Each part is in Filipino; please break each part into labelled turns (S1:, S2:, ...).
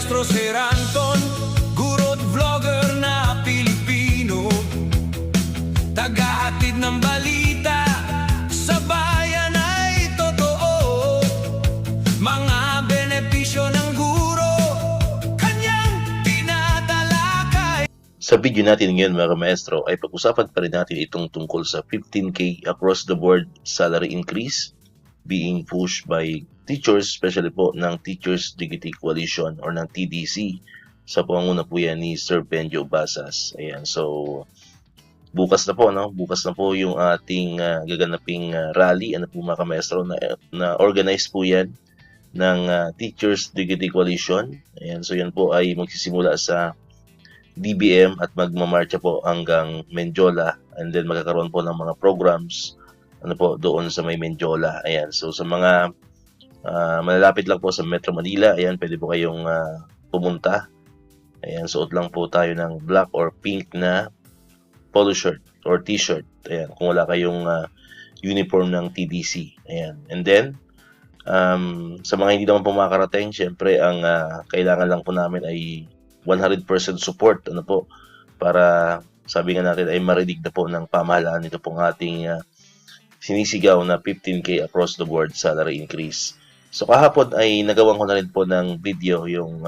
S1: Maestro Sir Anton, guro't vlogger na Pilipino, tagahatid ng balita sa bayan ay totoo. Mga benepisyo ng guro, kanyang tinatalakay.
S2: Sa video natin ngayon mga maestro ay pag-usapan pa rin natin itong tungkol sa 15K across the board salary increase being pushed by teachers, especially po ng Teachers Dignity Coalition or ng TDC. Sa pangunguna po yan ni Sir Benjo Basas. Ayan, so bukas na po, no? Bukas na po yung ating gaganaping rally, ano po mga maestro, na organize po yan ng Teachers Dignity Coalition. Ayan, so yan po ay magsisimula sa DBM at magmamarcha po hanggang Menjola, and then magkakaroon po ng mga programs ano po doon sa may Menjola. Ayan, so sa mga malalapit lang po sa Metro Manila, ayan, pwede po kayong pumunta. Ayan, suot lang po tayo ng black or pink na polo shirt or t-shirt. Ayan, kung wala kayong uniform ng TDC. Ayan, and then sa mga hindi naman po makakarating, syempre ang kailangan lang po namin ay 100% support, ano po, para sabi nga natin ay marinig na po ng pamahalaan ito pong ating sinisigaw na 15K across the board salary increase. So kahapon ay nagawan ko na rin po ng video yung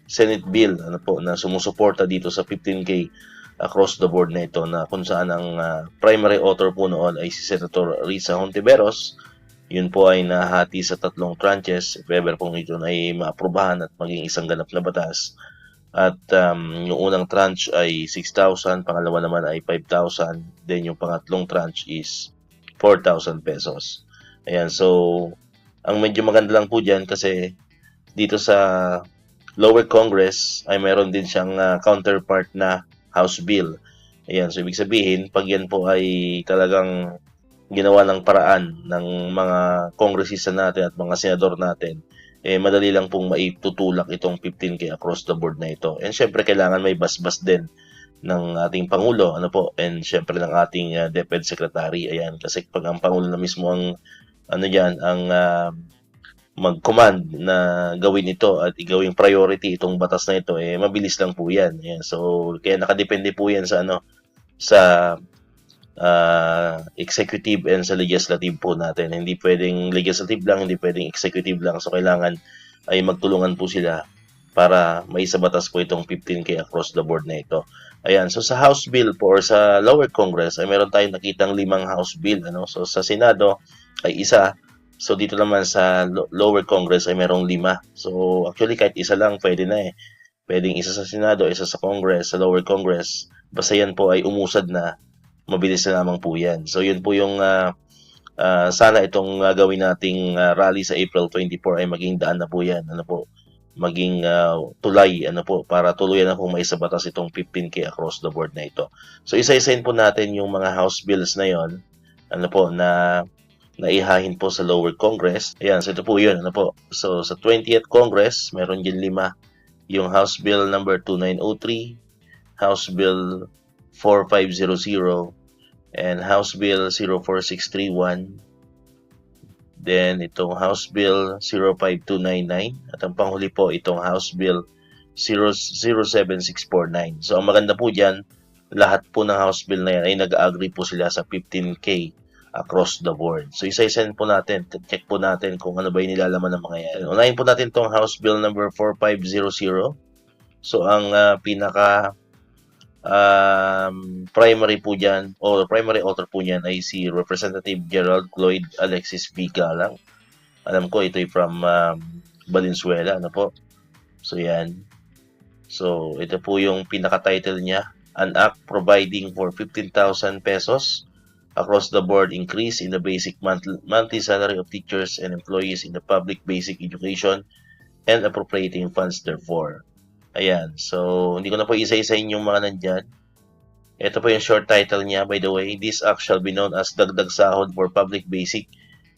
S2: Senate bill ano po na sumusuporta dito sa 15K across the board na ito, na kung saan ang primary author po noon ay si Senator Risa Hontiveros. Yun po ay nahati sa 3 tranches if ever pong ito ay maaprubahan at maging isang ganap na batas. At yung unang tranche ay 6,000, pangalawa naman ay 5,000, then yung pangatlong tranche is 4,000 pesos. Ayan, so ang medyo maganda lang po dyan kasi dito sa lower Congress ay mayroon din siyang counterpart na House Bill. Ayan, so ibig sabihin, pag yan po ay talagang ginawa ng paraan ng mga kongresista natin at mga senador natin, madali lang pong maitutulak itong 15K across the board na ito. And syempre, kailangan may basbas din ng ating Pangulo, ano po, and syempre ng ating DepEd Secretary. Ayan, kasi pag ang Pangulo na mismo ang mag-command na gawin ito at igawing priority itong batas na ito, mabilis lang po yan. Ayan, so kaya nakadepende po yan sa sa executive and sa legislative po natin. Hindi pwedeng legislative lang, hindi pwedeng executive lang. So kailangan ay magtulungan po sila para maisabatas po itong 15K across the board na ito. Ayan, so sa House Bill po or sa lower Congress ay meron tayong nakitang 5 House Bill, ano? So sa Senado ay isa. So dito naman sa lower Congress ay merong 5. So actually kahit isa lang pwede na Pwedeng isa sa Senado, isa sa Congress, sa lower Congress. Basta yan po ay umusad na, mabilis na lamang po yan. So yun po yung sana itong gawin nating rally sa April 24 ay maging daan na po yan. Ano po? Maging tulay ano po, para tuluyan na pong maisabatas itong 15K across the board na ito. So isa-isahin po natin yung mga House Bills na yon, ano po, na naihahin po sa lower Congress. Ayan, so ito po yun, ano po. So sa 20th Congress, meron din 5. Yung House Bill number 2903, House Bill 4500, and House Bill 04631. Then itong House Bill 05299 at ang panghuli po itong House Bill 07649. So ang maganda po diyan, lahat po ng House Bill na yan ay nag-agree po sila sa 15K across the board. So isa-isahin po natin, check po natin kung ano ba yung nilalaman ng mga yan. Unahin po natin itong House Bill number 4500. So ang pinaka primary po dyan, o primary author po dyan ay si Representative Gerald Lloyd Alexis V. Galang. Alam ko ito ay from Valenzuela, ano po. So yan. So ito po yung pinaka-title niya, An Act Providing for 15,000 pesos across the board increase in the basic monthly salary of teachers and employees in the public basic education and appropriating funds therefore. Ayan, so hindi ko na po isa-isahin yung mga nandyan. Ito po yung short title niya, by the way. This act shall be known as Dagdag Sahod for Public Basic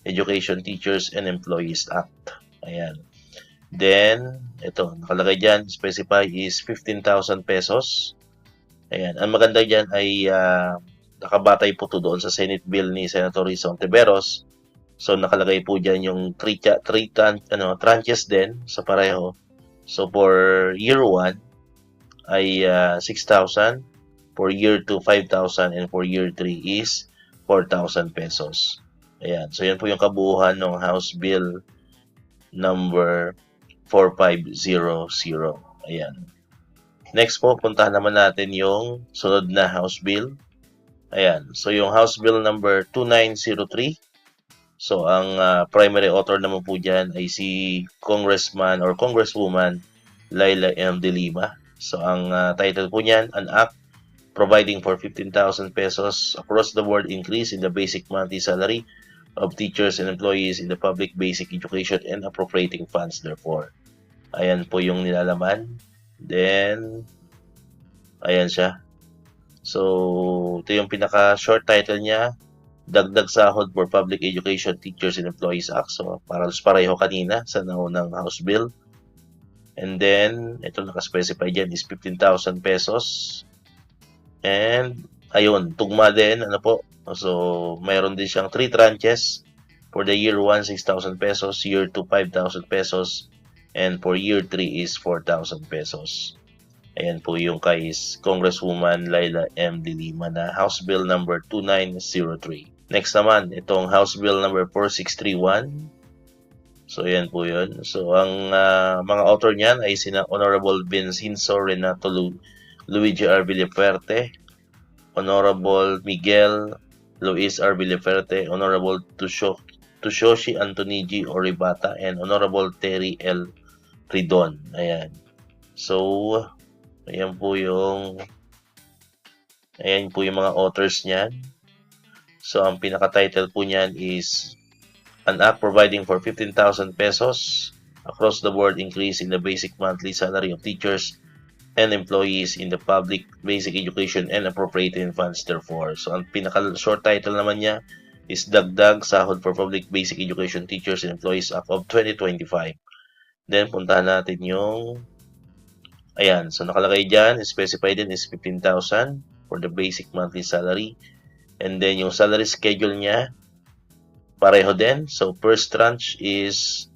S2: Education Teachers and Employees Act. Ayan. Then, ito, nakalagay dyan, specify is 15,000 pesos. Ayan, ang maganda dyan ay nakabatay po to doon sa Senate Bill ni Senator Risa Hontiveros. So, nakalagay po dyan yung 3 tranches din sa pareho. So for year 1 ay 6,000, for year 2 5,000, and for year 3 is 4,000 pesos. Ayan. So yan po yung kabuuan ng House Bill number 4500. Ayan. Next po, puntahan naman natin yung sunod na House Bill. Ayan. So yung House Bill number 2903. So ang primary author naman po dyan ay si Congressman or Congresswoman Laila M. De Lima. So ang title po niyan, an act providing for 15,000 pesos across the board increase in the basic monthly salary of teachers and employees in the public basic education and appropriating funds therefore. Ayan po yung nilalaman. Then, ayan siya. So, ito yung pinaka-short title niya, Dagdag Sahod for Public Education Teachers and Employees Act. So, pareho kanina sa naunang House Bill. And then, ito nakaspecify dyan is 15,000 pesos. And, ayun, tugma din, ano po. So, mayroon din siyang 3 tranches. For the year 1, 6,000 pesos. Year 2, 5,000 pesos. And for year 3 is 4,000 pesos. Ayan po yung kay Congresswoman Laila M. De Lima na House Bill number 2903. Next naman, itong House Bill number 4631. So, ayan po yun. So, ang mga author niyan ay sina Honorable Vincenzo Renato Luigi R. Villaferte, Honorable Miguel Luis R. Villaferte, Honorable Tushoshi Antoni G. Oribata, and Honorable Terry L. Ridon. Ayan. So, ayan po yung mga authors niyan. So, ang pinaka-title po niyan is an act providing for 15,000 pesos across the board increase in the basic monthly salary of teachers and employees in the public basic education and appropriating funds therefore. So, ang pinaka-short title naman niya is Dagdag Sahod for Public Basic Education Teachers and Employees Act of 2025. Then, puntahan natin yung ayan. So, nakalagay dyan, specified din is 15,000 for the basic monthly salary. And then, yung salary schedule niya, pareho din. So, first tranche is,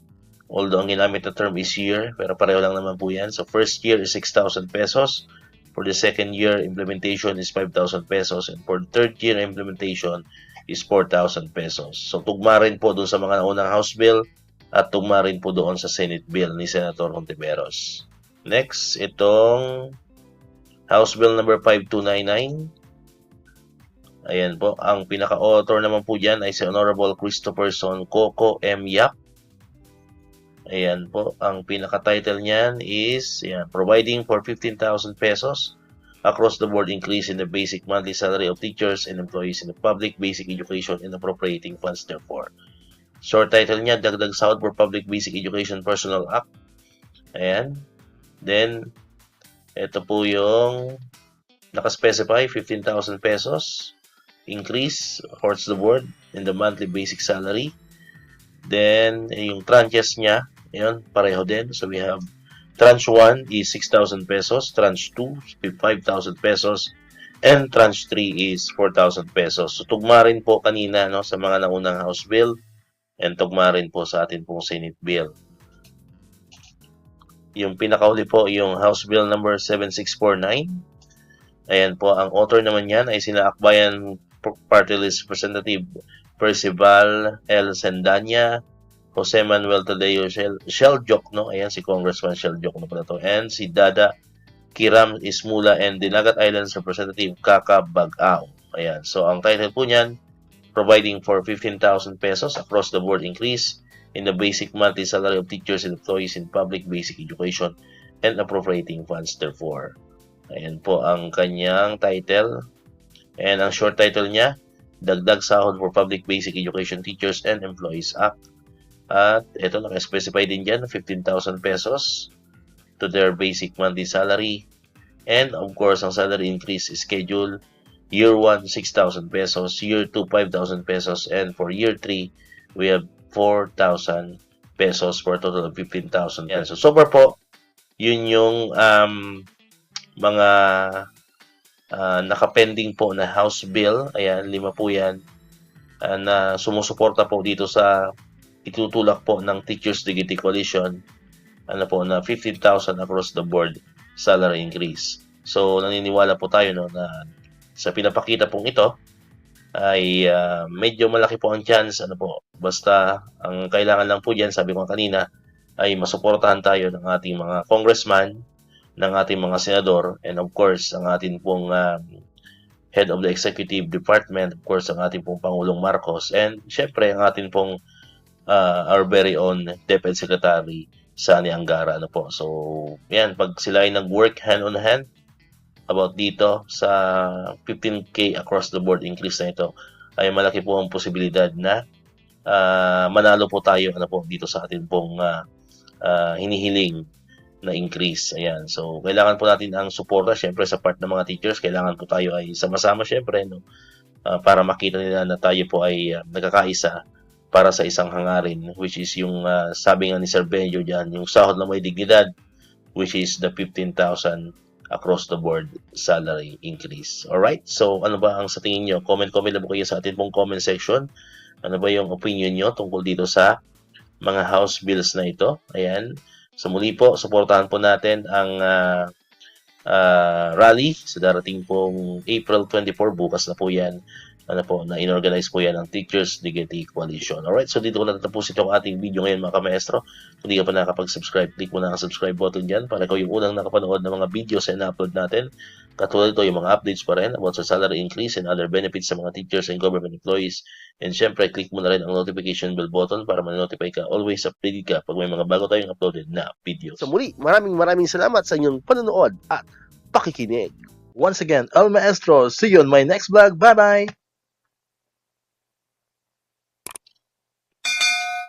S2: although ang ginamit na term is year, pero pareho lang naman po yan. So, first year is 6,000 pesos. For the second year implementation is 5,000 pesos. And for the third year implementation is 4,000 pesos. So, tugma rin po doon sa mga naunang House Bill at tugma rin po doon sa Senate Bill ni Senator Hontiveros. Next, itong House Bill number 5299. Ayan po, ang pinaka-author naman po dyan ay si Honorable Christopher Son Coco M. Yap. Ayan po, ang pinaka-title niyan is providing for 15,000 pesos across the board increase in the basic monthly salary of teachers and employees in the public basic education and appropriating funds therefore. Short title niya, Dagdag Sahod for Public Basic Education Personnel Act. Ayan. Then, ito po yung nakaspecify, 15,000 pesos increase across the board in the monthly basic salary. Then, yung tranches niya, yun, pareho din. So, we have tranche 1 is 6,000 pesos, tranche 2 is 5,000 pesos, and tranche 3 is 4,000 pesos. So, tugma rin po kanina no, sa mga naunang House Bill and tugma rin po sa atin pong Senate Bill. Yung pinakauli po, yung House Bill number 7649. Ayan po, ang author naman yan ay sina Akbayan Party List Representative Percival L. Sendanya, Jose Manuel Tadeo Sheljok, no? Ayan, si Congressman Sheljok na pala to. And si Dada Kiram Ismula and Dinagat Islands Representative Kaka Bagao. Ayan, so ang title po niyan, providing for 15,000 pesos across the board increase in the basic monthly salary of teachers and employees in public basic education and appropriating funds therefore. Ayan po ang kanyang title. And ang short title niya, Dagdag Sahod for Public Basic Education Teachers and Employees Act. At ito, naka-specify din dyan, 15,000 pesos to their basic monthly salary. And of course, ang salary increase is scheduled year 1, 6,000 pesos, year 2, 5,000 pesos, and for year 3, we have 4,000 pesos for a total of 15,000 pesos. So far po, yun yung mga nakapending po na House Bill. Ayan, 5 po yan na sumusuporta po dito sa itutulak po ng Teachers Dignity Coalition. na 15,000 across the board salary increase. So naniniwala po tayo na sa pinapakita pong ito ay medyo malaki po ang chance basta ang kailangan lang po diyan, sabi ko kanina, ay masuportahan tayo ng ating mga congressman, ng ating mga senador, and of course ang ating pong head of the executive department, of course ang ating pong Pangulong Marcos, and syempre ang ating pong our very own DepEd Secretary Sani Angara. So yan, pag sila ay nag-work hand on hand about dito sa 15K across the board increase na ito, ay malaki po ang posibilidad na manalo po tayo dito sa ating pong hinihiling na increase. Ayan. So, kailangan po natin ang suporta syempre sa part ng mga teachers. Kailangan po tayo ay sama-sama syempre para makita nila na tayo po ay nagkakaisa para sa isang hangarin, which is yung sabi nga ni Sir Benjo diyan, yung sahod na may dignidad, which is the 15,000 across the board salary increase. Alright? So, ano ba ang sa tingin nyo? Comment lang po kayo sa atin pong comment section. Ano ba yung opinion nyo tungkol dito sa mga house bills na ito? Ayan. So muli po, suportahan po natin ang rally sa darating pong April 24, bukas na po yan. Na inorganize po yan ng Teachers Dignity Coalition. Alright, so dito ko natatapos itong ating video ngayon mga kamaestro. Kung di ka pa nakapag-subscribe, click mo na ang subscribe button dyan para ikaw yung unang nakapanood ng mga videos na na-upload natin. Katulad ito, yung mga updates pa rin about sa salary increase and other benefits sa mga teachers and government employees. And syempre, click mo na rin ang notification bell button para ma-notify ka. Always updated ka pag may mga bago tayong uploaded na videos.
S3: So muli, maraming salamat sa inyong panonood at pakikinig.
S2: Once again, El Maestro. See you on my next vlog. Bye-bye!